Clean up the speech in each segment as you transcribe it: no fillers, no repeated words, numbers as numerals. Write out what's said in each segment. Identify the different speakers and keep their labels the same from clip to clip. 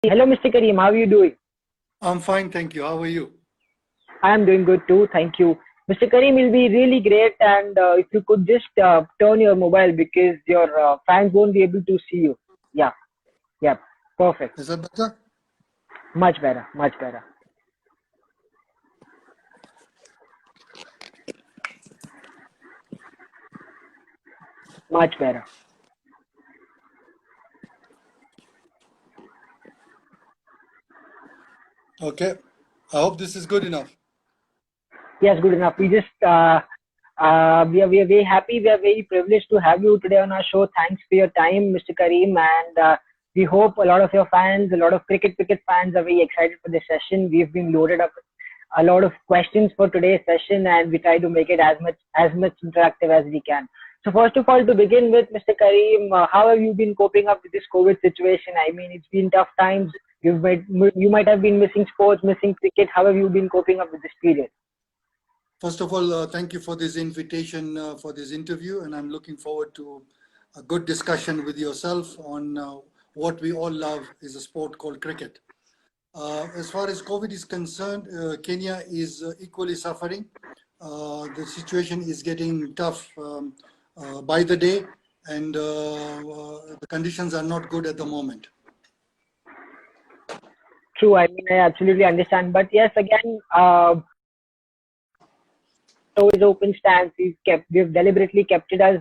Speaker 1: Hello, Mr. Karim. How are you doing?
Speaker 2: I'm fine, thank you. How are you?
Speaker 1: I am doing good too. Thank you. Mr. Karim will be really great, and if you could just turn your mobile because your fans won't be able to see you. Yeah, yeah, perfect.
Speaker 2: Is that better?
Speaker 1: Much better, much better, much better.
Speaker 2: Okay. I hope this is good enough.
Speaker 1: Yes, good enough. We are very happy. We are very privileged to have you today on our show. Thanks for your time, Mr. Karim, and we hope a lot of your fans, a lot of cricket fans, are very excited for this session. We've been loaded up a lot of questions for today's session, and we try to make it as much interactive as we can. So first of all, to begin with, Mr. Karim, how have you been coping up with this COVID situation? I mean, it's been tough times. You might have been missing sports, missing cricket. How have you been coping up with this period?
Speaker 2: First of all, thank you for this invitation for this interview, and I'm looking forward to a good discussion with yourself on what we all love is a sport called cricket. As far as COVID is concerned, Kenya is equally suffering. The situation is getting tough by the day, and the conditions are not good at the moment.
Speaker 1: True. I mean, I absolutely understand. But yes, again, always open stance. We've uh, deliberately kept it as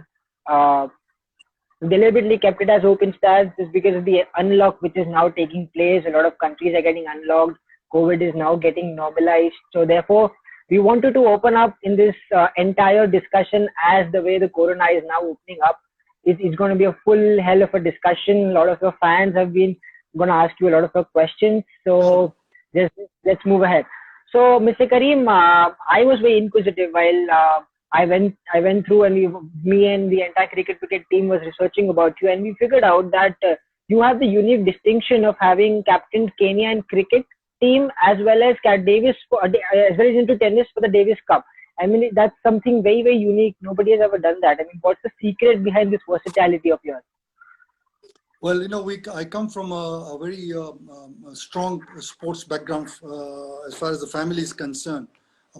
Speaker 1: open stance just because of the unlock which is now taking place. A lot of countries are getting unlocked. COVID is now getting normalized. So therefore, we wanted to open up in this entire discussion as the way the corona is now opening up. It's going to be a full hell of a discussion. A lot of your fans have been going to ask you a lot of your questions. So just let's move ahead. So, Mr. Karim, I was very inquisitive while I went through, and me and the entire cricket team was researching about you, and we figured out that you have the unique distinction of having captained Kenya in cricket team as well as Cat Davis as well as into tennis for the Davis Cup. I mean, that's something very unique. Nobody has ever done that. I mean, what's the secret behind this versatility of yours?
Speaker 2: Well, I come from a very strong sports background as far as the family is concerned.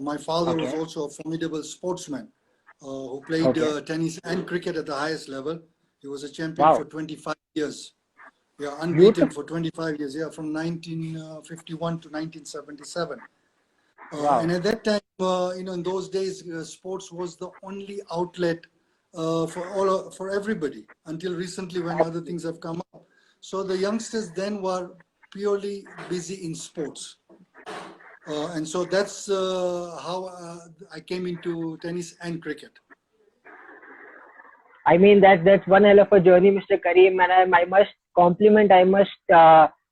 Speaker 2: My father was
Speaker 1: Okay.
Speaker 2: also a formidable sportsman who played
Speaker 1: Okay.
Speaker 2: tennis and cricket at the highest level. He was a champion for
Speaker 1: Wow.
Speaker 2: 25 years. Yeah, unbeaten
Speaker 1: Beautiful.
Speaker 2: for 25 years. Yeah, from 1951 to 1977. And
Speaker 1: Wow.
Speaker 2: at that time, in those days, sports was the only outlet for everybody until recently when other things have come up. So the youngsters then were purely busy in sports. And so that's how I came into tennis and cricket.
Speaker 1: I mean that's one hell of a journey, Mr. Karim, and I must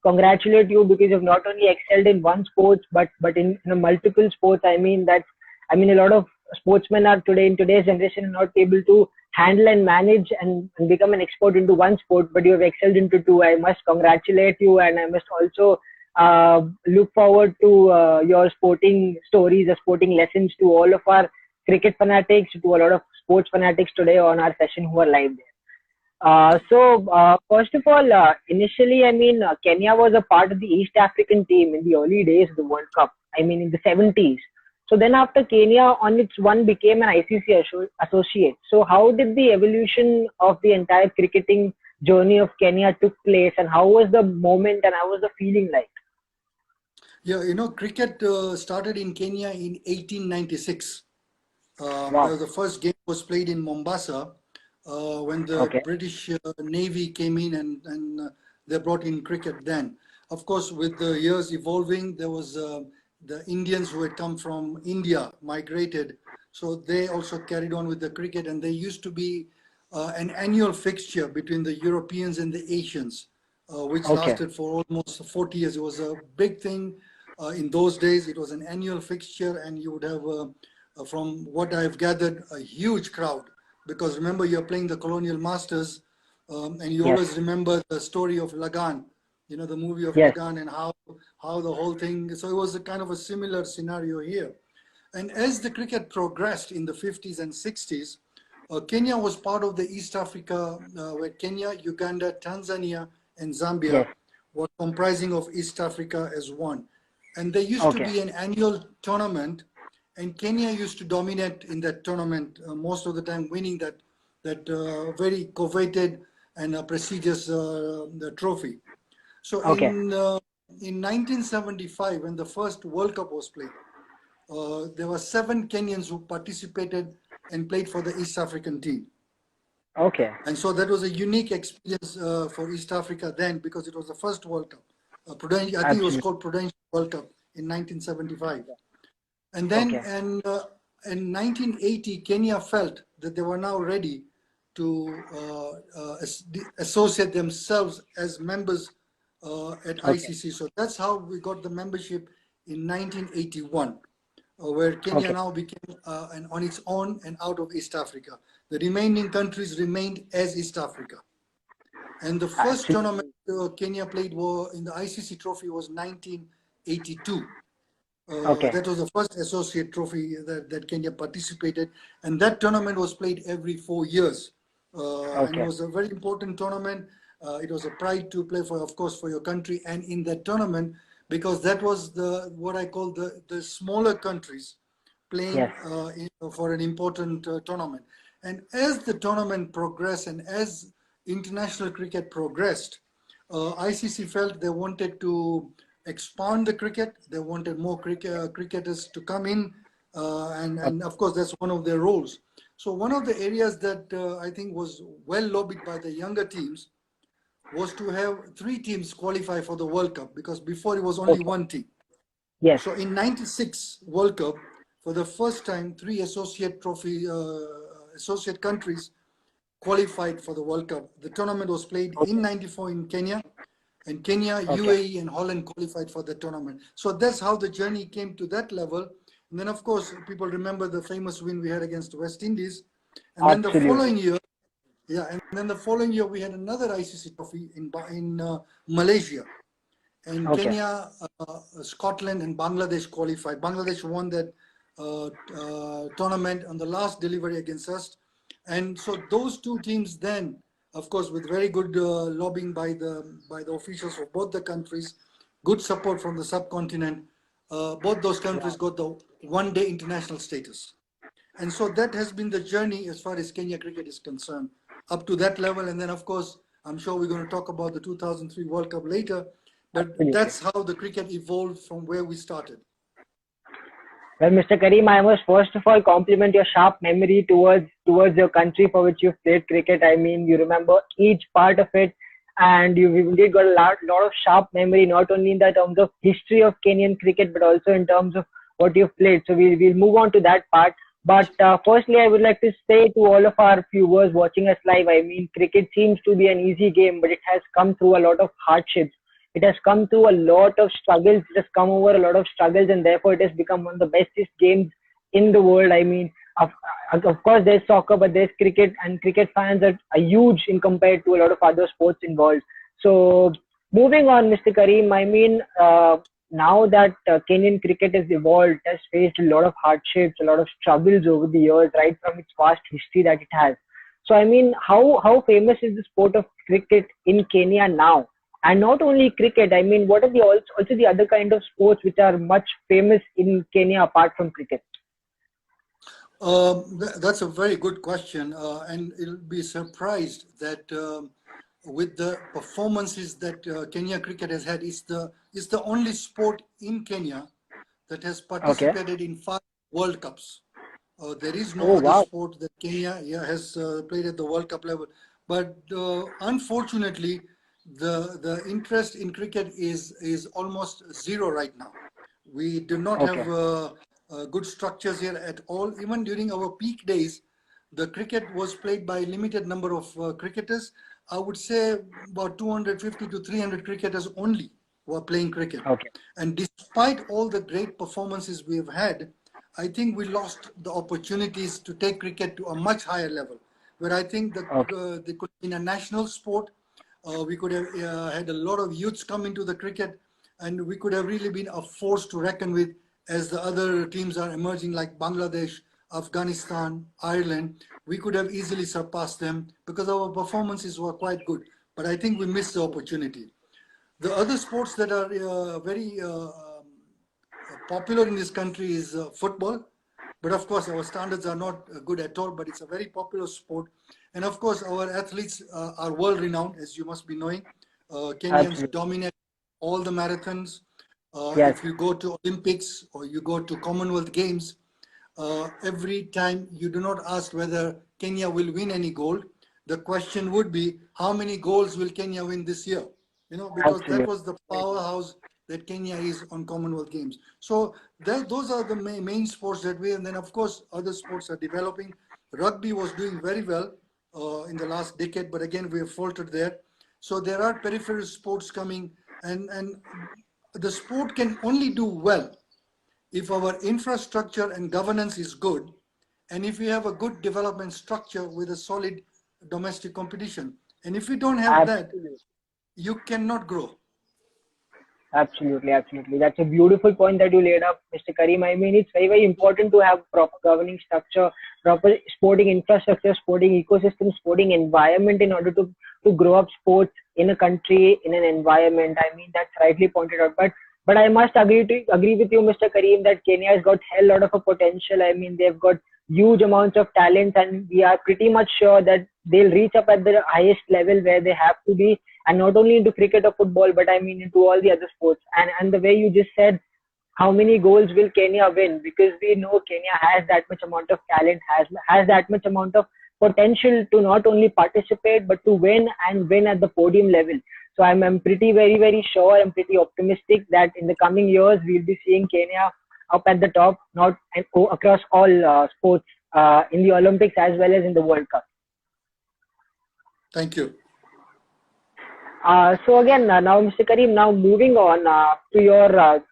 Speaker 1: congratulate you because you've not only excelled in one sport but in multiple sports. I mean a lot of sportsmen are today in today's generation not able to handle and manage and become an expert into one sport, but you have excelled into two. I must congratulate you, and I must also look forward to your sporting stories, or sporting lessons to all of our cricket fanatics, to a lot of sports fanatics today on our session who are live there. First of all, initially, I mean, Kenya was a part of the East African team in the early days of the World Cup. I mean, in the 70s. So then after Kenya on its one became an ICC associate. So how did the evolution of the entire cricketing journey of Kenya took place, and how was the moment and how was the feeling like?
Speaker 2: Yeah, cricket started in Kenya in 1896.
Speaker 1: Wow.
Speaker 2: The first game was played in Mombasa when the
Speaker 1: Okay.
Speaker 2: British Navy came in and they brought in cricket then. Of course, with the years evolving, there was the Indians who had come from India migrated. So they also carried on with the cricket, and there used to be an annual fixture between the Europeans and the Asians, which
Speaker 1: Okay.
Speaker 2: lasted for almost 40 years. It was a big thing in those days. It was an annual fixture, and you would have from what I've gathered, a huge crowd. Because remember, you're playing the colonial masters, and you
Speaker 1: Yes.
Speaker 2: always remember the story of Lagan, the movie of
Speaker 1: Yes.
Speaker 2: Lagan, and how the whole thing. So it was a kind of a similar scenario here. And as the cricket progressed in the 50s and 60s, Kenya was part of the East Africa, where Kenya, Uganda, Tanzania, and Zambia
Speaker 1: Yes.
Speaker 2: was comprising of East Africa as one. And there used to be an annual tournament, and Kenya used to dominate in that tournament, most of the time winning that very coveted and prestigious the trophy. So in 1975, when the first World Cup was played, there were 7 Kenyans who participated and played for the East African team. And so that was a unique experience for East Africa then, because it was the first World Cup. I think it was called Prudential World Cup in 1975. And then in 1980, Kenya felt that they were now ready to associate themselves as members at ICC. So that's how we got the membership in 1981, where Kenya now became on its own and out of East Africa. The remaining countries remained as East Africa. And the first tournament Kenya played in the ICC trophy was 1982. That was the first associate trophy that Kenya participated. And that tournament was played every 4 years. And it was a very important tournament. It was a pride to play for, of course, for your country. And in that tournament, because that was what I call the smaller countries playing for an important tournament. And as the tournament progressed and as international cricket progressed, ICC felt they wanted to expand the cricket. They wanted more cricketers to come in. And of course, that's one of their roles. So one of the areas that I think was well lobbied by the younger teams was to have 3 teams qualify for the World Cup, because before it was only 1 team. So in 96 World Cup, for the first time, 3 associate countries qualified for the World Cup. The tournament was played in 94 in Kenya, and Kenya, UAE and Holland qualified for the tournament. So that's how the journey came to that level. And then of course, people remember the famous win we had against West Indies. And then the following year, we had another ICC trophy in Malaysia. And Kenya, Scotland and Bangladesh qualified. Bangladesh won that tournament on the last delivery against us. And so those 2 teams then, of course, with very good lobbying by the officials of both the countries, good support from the subcontinent, both those countries got the one-day international status. And so that has been the journey as far as Kenya cricket is concerned, up to that level. And then, of course, I'm sure we're going to talk about the 2003 World Cup later, but that's how the cricket evolved from where we started.
Speaker 1: Well, Mr. Karim, I must first of all compliment your sharp memory towards your country for which you've played cricket. I mean, you remember each part of it, and you've indeed got a lot of sharp memory, not only in the terms of history of Kenyan cricket, but also in terms of what you've played. So we'll move on to that part. But firstly, I would like to say to all of our viewers watching us live, I mean, cricket seems to be an easy game, but it has come through a lot of hardships. It has come through a lot of struggles. It has come over a lot of struggles, and therefore it has become one of the bestest games in the world. I mean, of course, there's soccer, but there's cricket, and cricket fans are huge in compared to a lot of other sports involved. So, moving on, Mr. Karim, I mean, now that Kenyan cricket has evolved, it has faced a lot of hardships, a lot of struggles over the years, right from its vast history that it has. So, I mean, how famous is the sport of cricket in Kenya now? And not only cricket, I mean, what are also the other kind of sports which are much famous in Kenya apart from cricket?
Speaker 2: That's a very good question, and you'll be surprised that with the performances that Kenya cricket has had, it's the only sport in Kenya that has participated in 5 World Cups. There is no other sport that Kenya has played at the World Cup level. But unfortunately, the interest in cricket is almost zero right now. We do not have good structures here at all. Even during our peak days, the cricket was played by a limited number of cricketers. I would say about 250 to 300 cricketers only were playing cricket. And despite all the great performances we have had, I think we lost the opportunities to take cricket to a much higher level, where I think that they could in a national sport. We could have had a lot of youths come into the cricket, and we could have really been a force to reckon with as the other teams are emerging, like Bangladesh, Afghanistan, Ireland. We could have easily surpassed them because our performances were quite good. But I think we missed the opportunity. The other sports that are very popular in this country is football. But of course, our standards are not good at all, but it's a very popular sport. And of course, our athletes are world renowned, as you must be knowing. Kenyans
Speaker 1: Absolutely.
Speaker 2: dominate all the marathons.
Speaker 1: Yes.
Speaker 2: If you go to Olympics or you go to Commonwealth Games, every time you do not ask whether Kenya will win any gold. The question would be, how many golds will Kenya win this year? Because that
Speaker 1: Absolutely.
Speaker 2: was the powerhouse that Kenya is on Commonwealth Games. So those are the main sports that we, and then of course other sports are developing. Rugby was doing very well in the last decade, but again we have faltered there. So there are peripheral sports coming, and the sport can only do well if our infrastructure and governance is good, and if we have a good development structure with a solid domestic competition. And if we don't have that,
Speaker 1: Absolutely.
Speaker 2: you cannot grow.
Speaker 1: Absolutely, absolutely. That's a beautiful point that you laid up, Mr. Karim. I mean, it's very, very important to have proper governing structure, proper sporting infrastructure, sporting ecosystem, sporting environment in order to grow up sports in a country, in an environment. I mean, that's rightly pointed out. But I must agree with you, Mr. Karim, that Kenya has got hell lot of a potential. I mean, they've got huge amounts of talent, and we are pretty much sure that they'll reach up at the highest level where they have to be, and not only into cricket or football, but I mean into all the other sports. And the way you just said, how many goals will Kenya win? Because we know Kenya has that much amount of talent, has that much amount of potential to not only participate but to win and win at the podium level. So I'm pretty very very sure. I'm pretty optimistic that in the coming years we'll be seeing Kenya up at the top, not across all sports in the Olympics as well as in the World Cup.
Speaker 2: Thank you.
Speaker 1: So again, now Mr. Karim, now moving on to your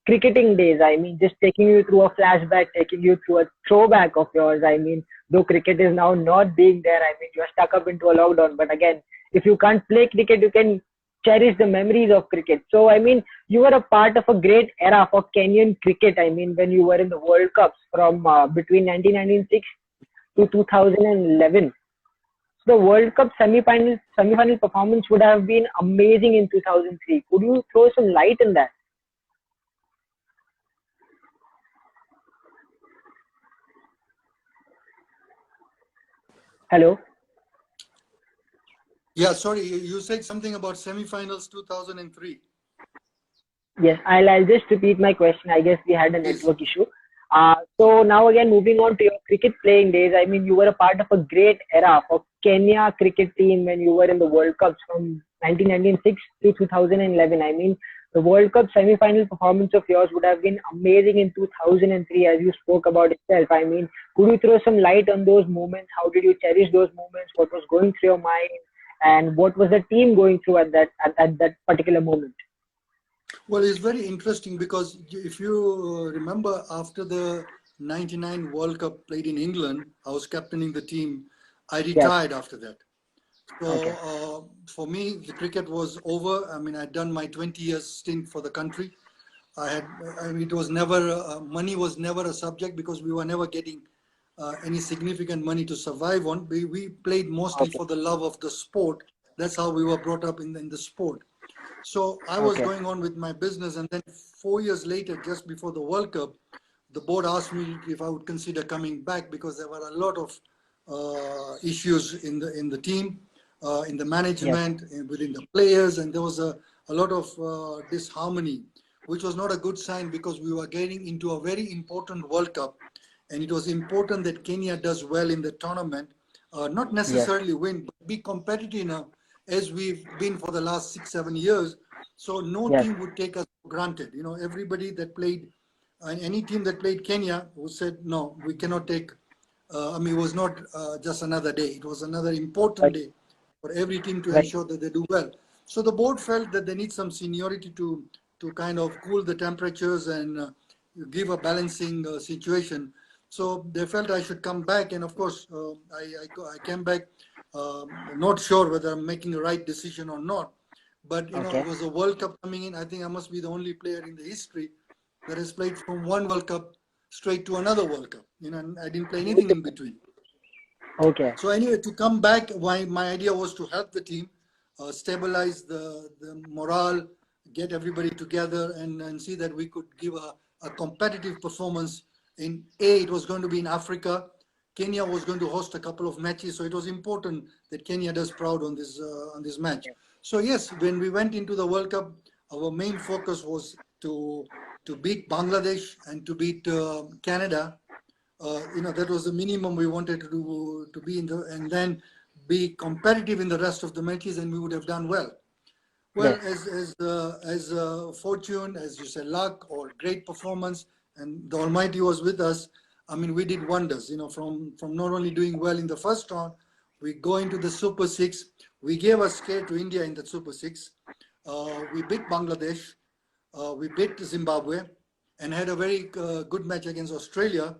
Speaker 1: cricketing days. I mean, just taking you through a flashback, taking you through a throwback of yours. I mean, though cricket is now not being there, I mean, you're stuck up into a lockdown. But again, if you can't play cricket, you can cherish the memories of cricket. So, I mean, you were a part of a great era for Kenyan cricket. I mean, when you were in the World Cups from between 1996 to 2011. The World Cup semi-final performance would have been amazing in 2003. Could you throw some light in that? Hello?
Speaker 2: Yeah, sorry, you said something about semi-finals 2003.
Speaker 1: Yes, I'll just repeat my question. I guess we had a
Speaker 2: Please.
Speaker 1: network issue. So now again, moving on to your cricket playing days. I mean, you were a part of a great era for Kenya cricket team when you were in the World Cups from 1996 to 2011. I mean, the World Cup semi-final performance of yours would have been amazing in 2003, as you spoke about itself. I mean, could you throw some light on those moments? How did you cherish those moments? What was going through your mind? And what was the team going through at that particular moment?
Speaker 2: Well, it's very interesting because if you remember, after the 99 World Cup played in England, I was captaining the team. I
Speaker 1: Yes.
Speaker 2: retired after that. So
Speaker 1: Okay.
Speaker 2: for me, the cricket was over. I mean, I'd done my 20 years stint for the country. I mean, it was never, money was never a subject because we were never getting any significant money to survive on. We played mostly
Speaker 1: Okay.
Speaker 2: for the love of the sport. That's how we were brought up in the sport. So I was
Speaker 1: Okay.
Speaker 2: going on with my business, and then 4 years later, just before the World Cup, the board asked me if I would consider coming back because there were a lot of issues in the team, in the
Speaker 1: Yes.
Speaker 2: management, within the players, and there was a lot of disharmony, which was not a good sign because we were getting into a very important World Cup, and it was important that Kenya does well in the tournament, not
Speaker 1: Yes.
Speaker 2: necessarily win, but be competitive enough as we've been for the last 6-7 years. So no
Speaker 1: Yes.
Speaker 2: team would take us for granted. Everybody that played, any team that played Kenya who said, no, we cannot take, I mean, it was not just another day. It was another important
Speaker 1: Right.
Speaker 2: day for every team to
Speaker 1: Right.
Speaker 2: ensure that they do well. So the board felt that they need some seniority to kind of cool the temperatures and give a balancing situation. So they felt I should come back, and of course, I came back, not sure whether I'm making the right decision or not. But it
Speaker 1: Okay.
Speaker 2: was a World Cup coming in. I think I must be the only player in the history that has played from one World Cup straight to another World Cup. And I didn't play anything in between.
Speaker 1: Okay.
Speaker 2: So anyway, to come back, my idea was to help the team. stabilize the morale, get everybody together, and see that we could give a competitive performance. It was going to be in Africa. Kenya was going to host a couple of matches, so it was important that Kenya does proud on this match. So yes, when we went into the World Cup, our main focus was to beat Bangladesh and to beat Canada. That was the minimum we wanted to be and then be competitive in the rest of the matches, and we would have done well. Well, as fortune, as you said, luck or great performance, and the Almighty was with us. I mean, we did wonders. From not only doing well in the first round, we go into the Super Six. We gave a scare to India in the Super Six. We beat Bangladesh. We beat Zimbabwe, and had a very good match against Australia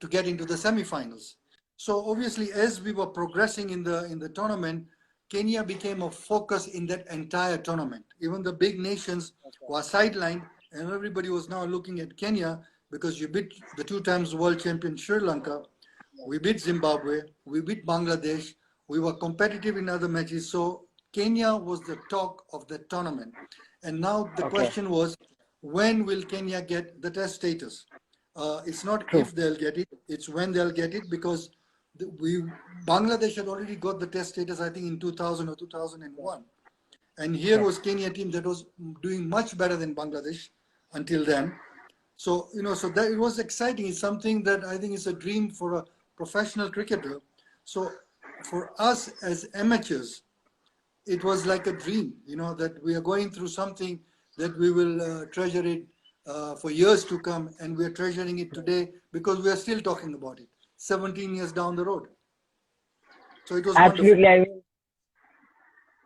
Speaker 2: to get into the semi-finals. So obviously, as we were progressing in the tournament, Kenya became a focus in that entire tournament. Even the big nations were sidelined, and everybody was now looking at Kenya because you beat the 2 times world champion Sri Lanka. We beat Zimbabwe. We beat Bangladesh. We were competitive in other matches. So Kenya was the talk of the tournament. And now the question was, when will Kenya get the test status? It's not if they'll get it, it's when they'll get it, because Bangladesh had already got the test status, I think, in 2000 or 2001. And here was Kenya team that was doing much better than Bangladesh until then. So, so that it was exciting. It's something that I think is a dream for a professional cricketer. So for us as amateurs, it was like a dream, that we are going through something that we will treasure it for years to come, and we are treasuring it today because we are still talking about it 17 years down the road. So it was
Speaker 1: absolutely
Speaker 2: wonderful.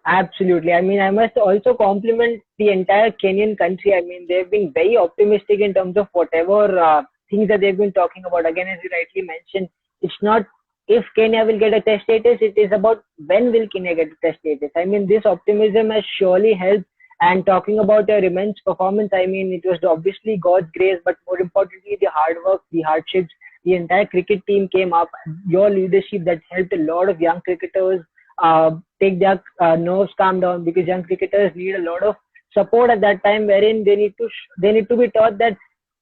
Speaker 1: Absolutely. I mean, I must also compliment the entire Kenyan country. I mean, they've been very optimistic in terms of whatever things that they've been talking about. Again, as you rightly mentioned, it's not if Kenya will get a test status, it is about when will Kenya get a test status. I mean, this optimism has surely helped. And talking about their immense performance, I mean, it was obviously God's grace, but more importantly, the hard work, the hardships, the entire cricket team came up. Your leadership that helped a lot of young cricketers take their nerves calm down, because young cricketers need a lot of support at that time, wherein they need to be taught that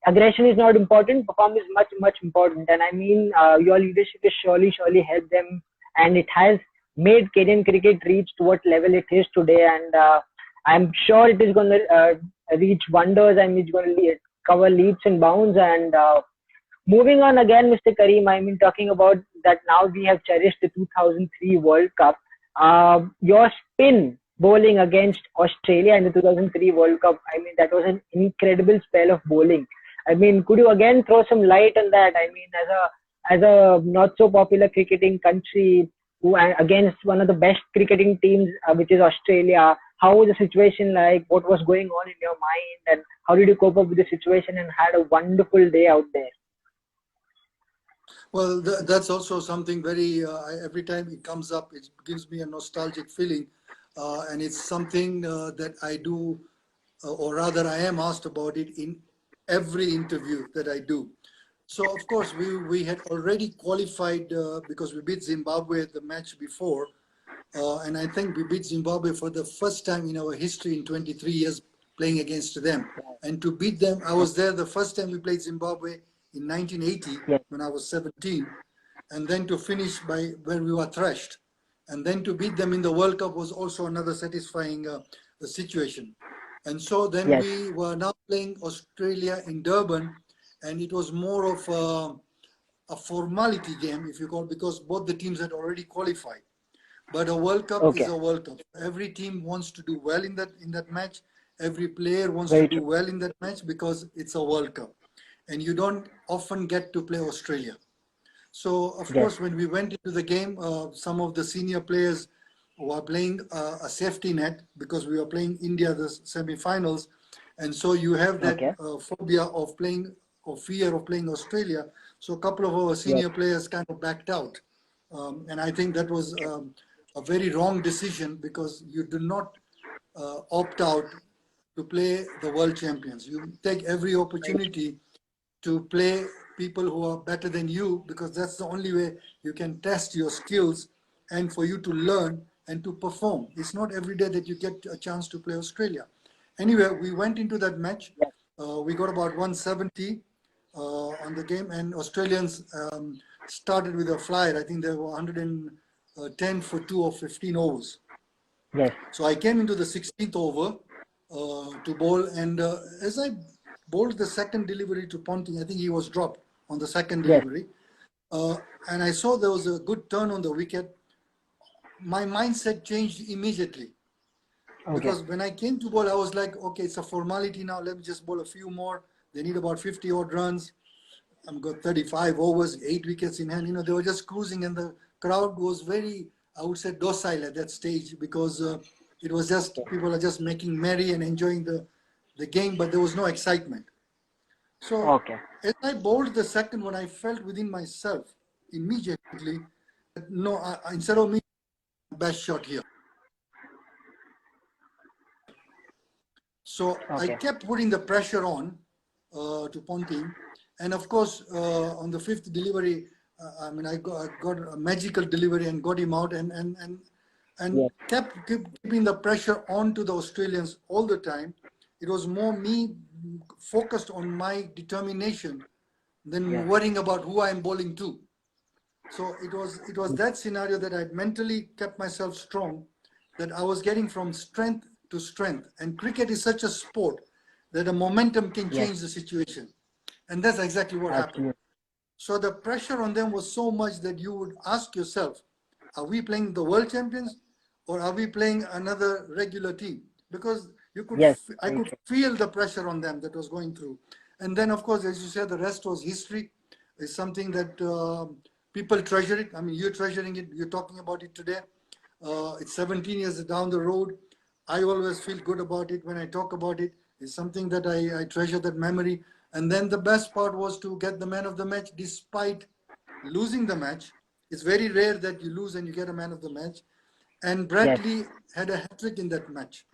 Speaker 1: aggression is not important, performance is much important. And I mean, your leadership has surely helped them, and it has made Kenyan cricket reach to what level it is today. And I'm sure it is going to reach wonders, and it's going to cover leaps and bounds. And moving on again, Mr. Karim, I mean, talking about that now we have cherished the 2003 World Cup. Your spin bowling against Australia in the 2003 World Cup, I mean, that was an incredible spell of bowling. I mean, could you again throw some light on that? I mean, as a not so popular cricketing country, against one of the best cricketing teams, which is Australia, how was the situation like? What was going on in your mind, and how did you cope up with the situation and had a wonderful day out there?
Speaker 2: Well, that's also something very, every time it comes up, it gives me a nostalgic feeling. And it's something that I do, or rather I am asked about it in every interview that I do. So, of course, we had already qualified because we beat Zimbabwe the match before. And I think we beat Zimbabwe for the first time in our history in 23 years playing against them. And to beat them, I was there the first time we played Zimbabwe in 1980 when I was 17. And then to finish by where we were thrashed. And then to beat them in the World Cup was also another satisfying situation. And so then we were now playing Australia in Durban, and it was more of a formality game, if you call, because both the teams had already qualified. But a World Cup is a World Cup. Every team wants to do well in that match. Every player wants to do well in that match because it's a World Cup. And you don't often get to play Australia. So, of course, when we went into the game, some of the senior players were playing a safety net because we were playing India the semi-finals. And so you have that phobia of playing, or fear of playing Australia. So a couple of our senior players kind of backed out. And I think that was a very wrong decision, because you do not opt out to play the world champions. You take every opportunity to play people who are better than you, because that's the only way you can test your skills and for you to learn and to perform. It's not every day that you get a chance to play Australia. Anyway, we went into that match. We got about 170 on the game, and Australians started with a flyer. I think they were 110 for 2 or 15 overs.
Speaker 1: Yes.
Speaker 2: So I came into the 16th over to bowl, and as I bowled the second delivery to Ponting, I think he was dropped on the second delivery. And I saw there was a good turn on the wicket. My mindset changed immediately. Because when I came to bowl, I was like, okay, it's a formality now. Let me just bowl a few more. They need about 50 odd runs. I've got 35 overs, 8 wickets in hand. You know, they were just cruising, and the crowd was very, I would say, docile at that stage, because it was just, people are just making merry and enjoying the game, but there was no excitement. So as I bowled the second one, I felt within myself immediately that no, instead of me, best shot here. So I kept putting the pressure on to Ponting, and of course on the 5th delivery, I mean, I got a magical delivery and got him out, and kept keeping the pressure on to the Australians all the time. It was more me focused on my determination than worrying about who I am bowling to. So it was that scenario that I mentally kept myself strong, that I was getting from strength to strength. And cricket is such a sport that a momentum can change the situation. And that's exactly what happened. So the pressure on them was so much that you would ask yourself, are we playing the world champions or are we playing another regular team? Because you could, I could feel the pressure on them that was going through. And then, of course, as you said, the rest was history. It's something that people treasure it. I mean, you're treasuring it. You're talking about it today. It's 17 years down the road. I always feel good about it when I talk about it. It's something that I treasure, that memory. And then the best part was to get the man of the match despite losing the match. It's very rare that you lose and you get a man of the match. And Bradley had a hat-trick in that match.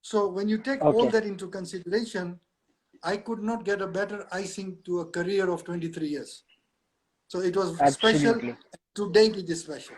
Speaker 2: So when you take all that into consideration, I could not get a better icing to a career of 23 years. So it was special. To date, it is special.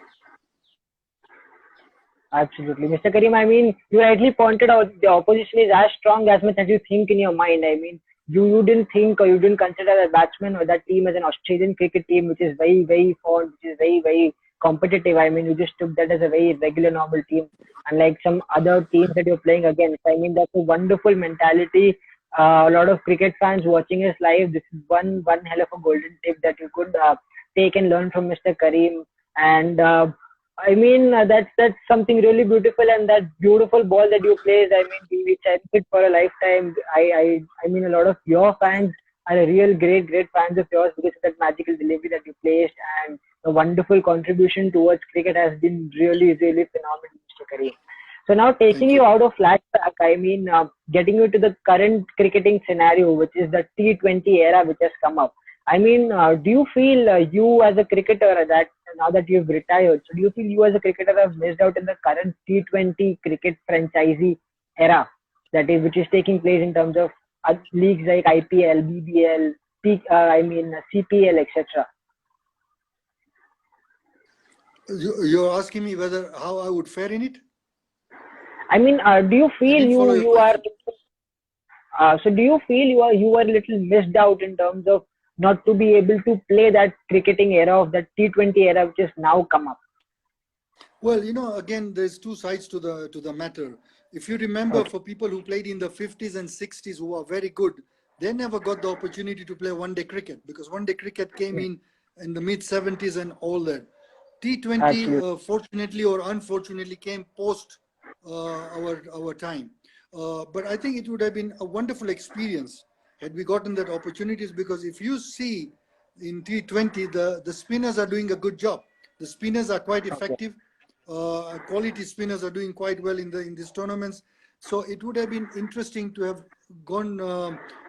Speaker 1: Absolutely. Mr. Karim, I mean, you rightly pointed out the opposition is as strong as much as you think in your mind. I mean, you didn't think, or you didn't consider that batsman or that team as an Australian cricket team, which is very, very fond, which is very, very competitive. I mean, you just took that as a very regular, normal team, unlike some other teams that you're playing against. I mean, that's a wonderful mentality. A lot of cricket fans watching us live, this is one hell of a golden tip that you could take and learn from Mr. Karim. And I mean, that's something really beautiful, and that beautiful ball that you played, I mean, we cherish it for a lifetime. I mean, a lot of your fans are a real great fans of yours because of that magical delivery that you placed, and the wonderful contribution towards cricket has been really, really phenomenal, Mr. Karim. So now taking you out of flashback, I mean, getting you to the current cricketing scenario, which is the T20 era which has come up. I mean, do you feel you as a cricketer, that now that you've retired, so do you feel you as a cricketer have missed out in the current T20 cricket franchisee era, that is, which is taking place in terms of leagues like IPL, BBL, I mean CPL, etc.
Speaker 2: You're asking me how I would fare in it?
Speaker 1: I mean, do you feel you are? So do you feel you are a little missed out in terms of not to be able to play that cricketing era of that T20 era which has now come up?
Speaker 2: Well, you know, again, there's two sides to the matter. If you remember, for people who played in the 50s and 60s who are very good, they never got the opportunity to play one-day cricket, because one-day cricket came in the mid-70s and all that. T20, fortunately or unfortunately, came post our time. But I think it would have been a wonderful experience had we gotten that opportunities, because if you see in T20, the spinners are doing a good job. The spinners are quite effective. Quality spinners are doing quite well in these tournaments. So it would have been interesting to have gone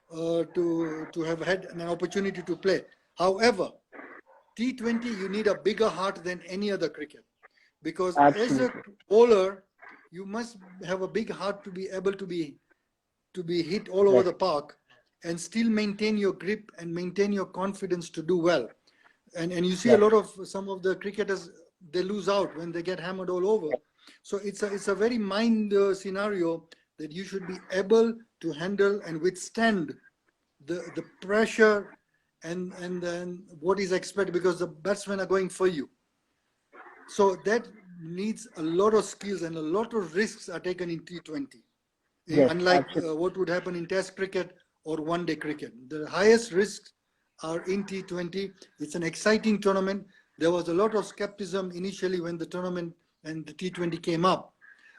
Speaker 2: to have had an opportunity to play. However, T20, you need a bigger heart than any other cricket, because as a bowler, you must have a big heart to be able to be hit all over the park and still maintain your grip and maintain your confidence to do well. And you see a lot of some of the cricketers, they lose out when they get hammered all over. So it's a very mind scenario that you should be able to handle and withstand the pressure and then what is expected, because the batsmen are going for you. So that needs a lot of skills, and a lot of risks are taken in T20.
Speaker 1: Yes,
Speaker 2: Unlike
Speaker 1: absolutely.
Speaker 2: what would happen in Test cricket or one-day cricket. The highest risks are in T20. It's an exciting tournament. There was a lot of skepticism initially when the tournament and the T20 came up.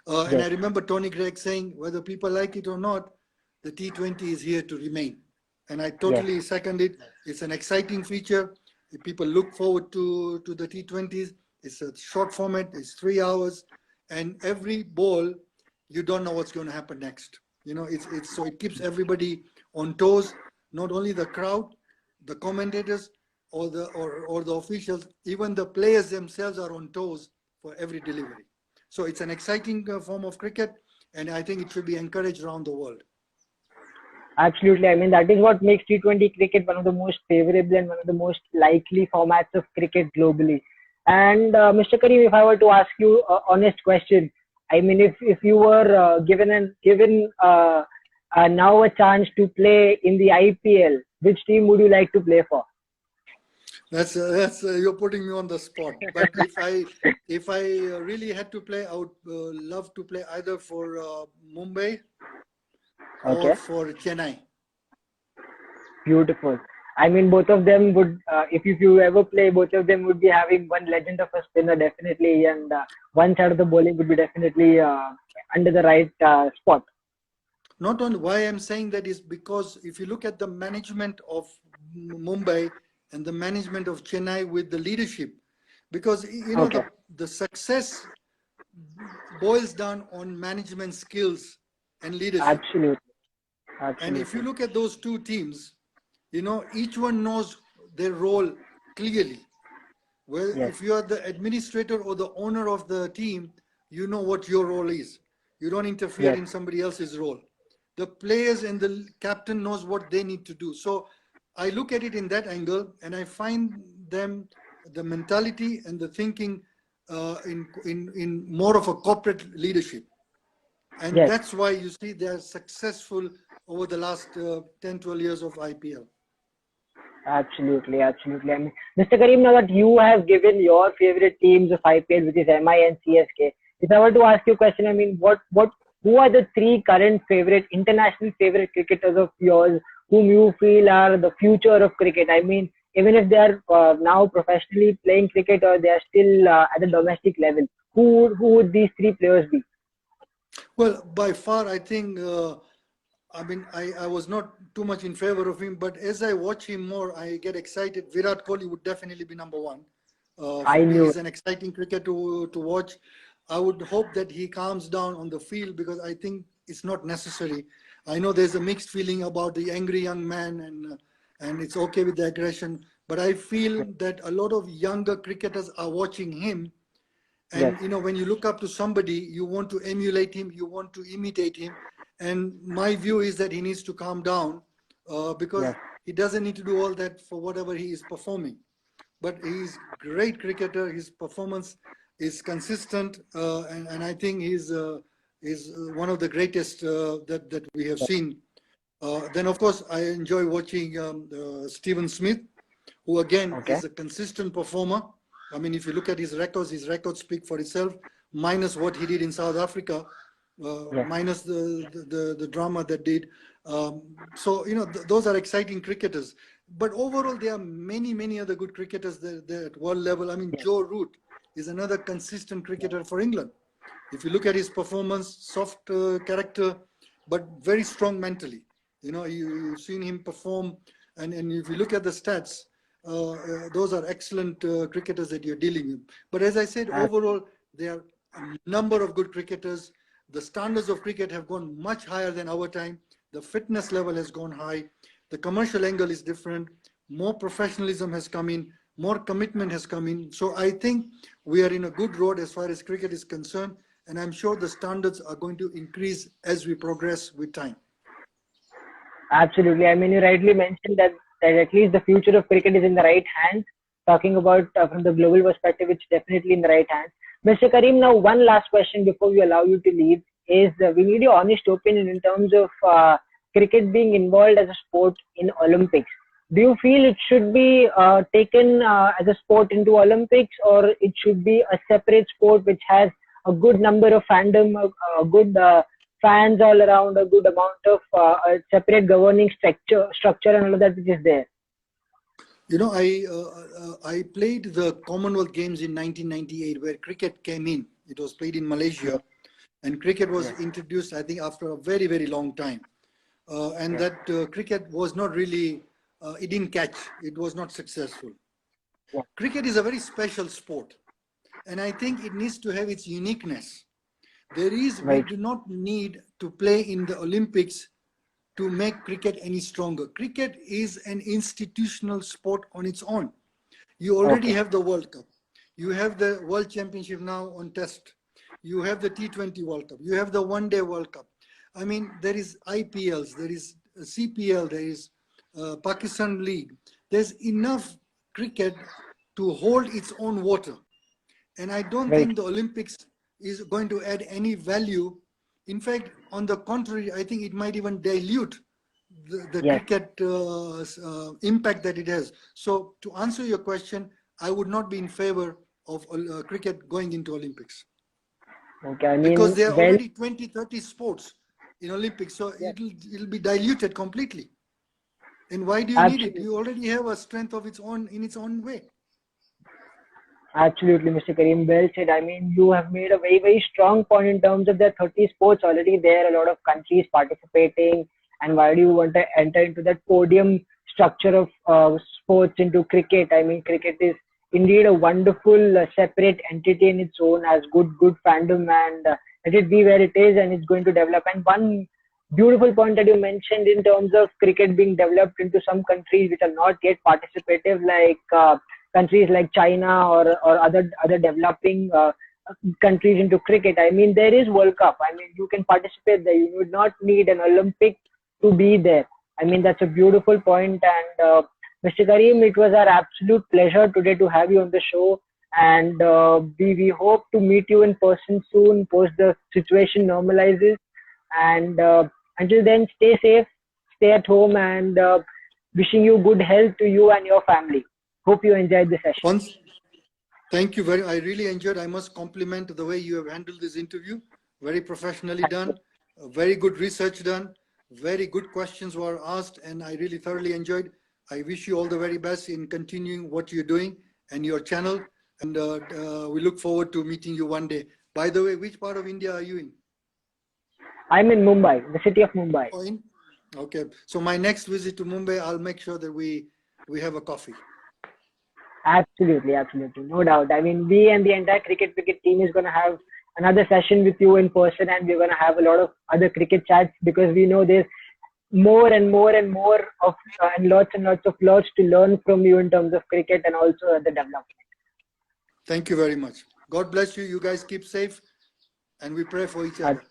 Speaker 2: And
Speaker 1: Yes,
Speaker 2: I remember Tony Gregg saying, whether people like it or not, the T20 is here to remain. And I
Speaker 1: yes,
Speaker 2: totally second it. It's an exciting feature. People look forward to the T20s. It's a short format. It's 3 hours. And every ball, you don't know what's going to happen next. So it keeps everybody on toes, not only the crowd, the commentators, or the officials, even the players themselves are on toes for every delivery. So it's an exciting form of cricket, and I think it should be encouraged around the world.
Speaker 1: absolutely. I mean, that is what makes T20 cricket one of the most favorable and one of the most likely formats of cricket globally. And Mr. Karim, if I were to ask you an honest question, I mean, if you were given now a chance to play in the IPL, which team would you like to play for?
Speaker 2: That's you're putting me on the spot. But if I really had to play, I would love to play either for Mumbai or
Speaker 1: Okay,
Speaker 2: for Chennai.
Speaker 1: beautiful. I mean, both of them would, if you ever play, both of them would be having one legend of a spinner definitely, and one side of the bowling would be definitely under the right spot.
Speaker 2: Not only why I'm saying that is because if you look at the management of Mumbai and the management of Chennai with the leadership, because
Speaker 1: Okay,
Speaker 2: the success boils down on management skills and leadership.
Speaker 1: absolutely,
Speaker 2: And if you
Speaker 1: absolutely.
Speaker 2: look at those two teams, each one knows their role clearly. Well,
Speaker 1: Yes,
Speaker 2: if you are the administrator or the owner of the team, you know what your role is. You don't interfere
Speaker 1: yes,
Speaker 2: in somebody else's role. The players and the captain knows what they need to do. So I look at it in that angle, and I find them the mentality and the thinking in more of a corporate leadership. And
Speaker 1: yes.
Speaker 2: that's why you see they're successful over the last 10, 12 years of IPL.
Speaker 1: Absolutely, absolutely. I mean, Mr. Karim, now that you have given your favorite teams of IPL, which is MI and CSK, if I were to ask you a question, I mean, who are the three current favorite, international favorite cricketers of yours whom you feel are the future of cricket? I mean, even if they are now professionally playing cricket or they are still at the domestic level, who would these three players be?
Speaker 2: Well, by far, I think, I mean, I was not too much in favor of him, but as I watch him more, I get excited. Virat Kohli would definitely be number one. For
Speaker 1: I
Speaker 2: me,
Speaker 1: knew.
Speaker 2: he's an exciting cricketer to watch. I would hope that he calms down on the field, because I think it's not necessary. I know there's a mixed feeling about the angry young man, and it's okay with the aggression, but I feel that a lot of younger cricketers are watching him.
Speaker 1: Yes,
Speaker 2: And when you look up to somebody, you want to emulate him, you want to imitate him. And my view is that he needs to calm down, because
Speaker 1: yes,
Speaker 2: he doesn't need to do all that for whatever he is performing. But he's great cricketer. His performance is consistent, and I think he's one of the greatest that we have
Speaker 1: yes.
Speaker 2: seen. Then, of course, I enjoy watching Stephen Smith, who again
Speaker 1: Okay.
Speaker 2: is a consistent performer. I mean, if you look at his records speak for itself, minus what he did in South Africa,
Speaker 1: Yes.
Speaker 2: minus the drama that did. So, those are exciting cricketers. But overall, there are many, many other good cricketers there at world level. I mean,
Speaker 1: Yes.
Speaker 2: Joe Root is another consistent cricketer for England. If you look at his performance, soft character, but very strong mentally. You've seen him perform, and if you look at the stats, those are excellent cricketers that you're dealing with. But as I said, overall, there are a number of good cricketers. The standards of cricket have gone much higher than our time. The fitness level has gone high. The commercial angle is different. More professionalism has come in. More commitment has come in. So I think we are in a good road as far as cricket is concerned. And I'm sure the standards are going to increase as we progress with time.
Speaker 1: Absolutely. I mean, you rightly mentioned that at least the future of cricket is in the right hands. Talking about from the global perspective, it's definitely in the right hands. Mr. Karim, now one last question before we allow you to leave is we need your honest opinion in terms of cricket being involved as a sport in Olympics. Do you feel it should be taken as a sport into Olympics, or it should be a separate sport which has a good number of fandom, a good fans all around, a good amount of a separate governing structure and all of that which is there?
Speaker 2: You know, I played the Commonwealth Games in 1998 where cricket came in. It was played in Malaysia, and cricket was introduced, I think, after a very, very long time. That cricket was not really, it didn't catch. It was not successful. Cricket is a very special sport, and I think it needs to have its uniqueness. We do not need to play in the Olympics to make cricket any stronger. Cricket is an institutional sport on its own. You already have the World Cup. You have the World Championship now on test. You have the T20 World Cup. You have the One Day World Cup. I mean, there is IPLs, there is CPL, there is Pakistan League. There's enough cricket to hold its own water. And I don't think the Olympics is going to add any value. In fact, on the contrary, I think it might even dilute the cricket impact that it has. So to answer your question, I would not be in favor of cricket going into Olympics.
Speaker 1: Okay, I mean,
Speaker 2: because there are already 20, 30 sports in Olympics, so it'll be diluted completely. And why do you need it? You already have a strength of its own in its own way.
Speaker 1: Absolutely, Mr. Karim, well said. I mean, you have made a very, very strong point in terms of the 30 sports already there, a lot of countries participating, and why do you want to enter into that podium structure of sports into cricket? I mean, cricket is indeed a wonderful separate entity in its own, has good fandom, and let it be where it is, and it's going to develop. And one beautiful point that you mentioned in terms of cricket being developed into some countries which are not yet participative, like countries like China or other developing countries into cricket. I mean, there is World Cup. I mean, you can participate there. You would not need an Olympic to be there. I mean, that's a beautiful point. And Mr. Karim, it was our absolute pleasure today to have you on the show. And we hope to meet you in person soon, post the situation normalizes. And until then, stay safe, stay at home, and wishing you good health to you and your family. Hope you enjoyed the session.
Speaker 2: Thank you I really enjoyed. I must compliment the way you have handled this interview. Very professionally done, very good research done, very good questions were asked, and I really thoroughly enjoyed. I wish you all the very best in continuing what you're doing and your channel. And we look forward to meeting you one day. By the way, which part of India are you in?
Speaker 1: I'm in Mumbai, the city of Mumbai.
Speaker 2: Oh, okay. So my next visit to Mumbai, I'll make sure that we have a coffee.
Speaker 1: Absolutely, absolutely. No doubt. I mean, we and the entire cricket team is going to have another session with you in person, and we're going to have a lot of other cricket chats, because we know there's more and more and more of and lots to learn from you in terms of cricket and also the development.
Speaker 2: Thank you very much. God bless you. You guys keep safe, and we pray for each other.